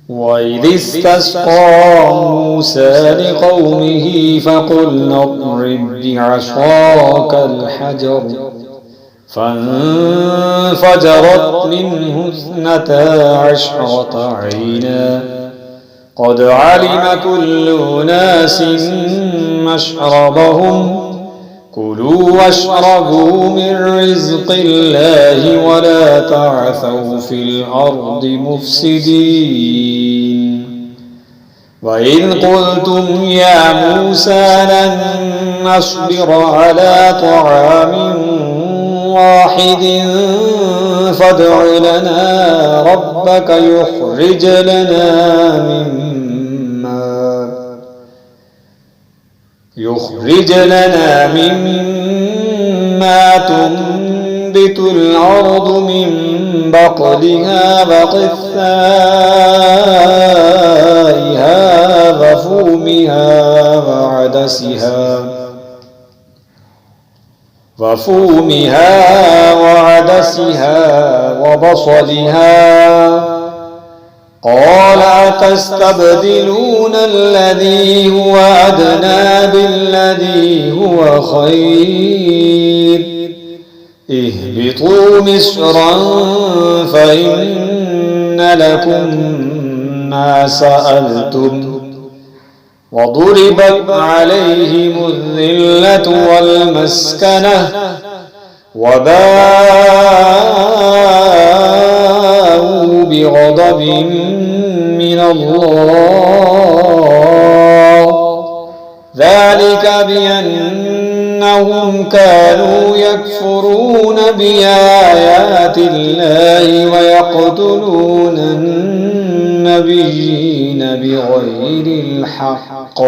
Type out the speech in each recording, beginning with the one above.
وإذ استسقى موسى لقومه فقلنا اضرب بعصاك الحجر فانفجرت منه 12 عينا قد علم كل أناس مشربهم كلوا واشربوا من رزق الله ولا تعثوا في الأرض مفسدين وإذ قلتم يا موسى لن نصبر على طعام واحد فادع لنا ربك يخرج لنا مما تنبت الأرض من بقلها وقثائها وفومها وعدسها وبصلها قال أتستبدلون الذي هو أدنى بالذي هو خير اهبطوا مصرا فإن لكم ما سألتم وضربت عليهم الذلة والمسكنة وباءوا بغضب من الله ذلك بأنهم كانوا يكفرون بآيات الله ويقتلون النبيين بغير الحق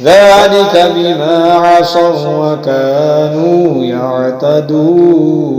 ذلك بما عصوا وكانوا يعتدون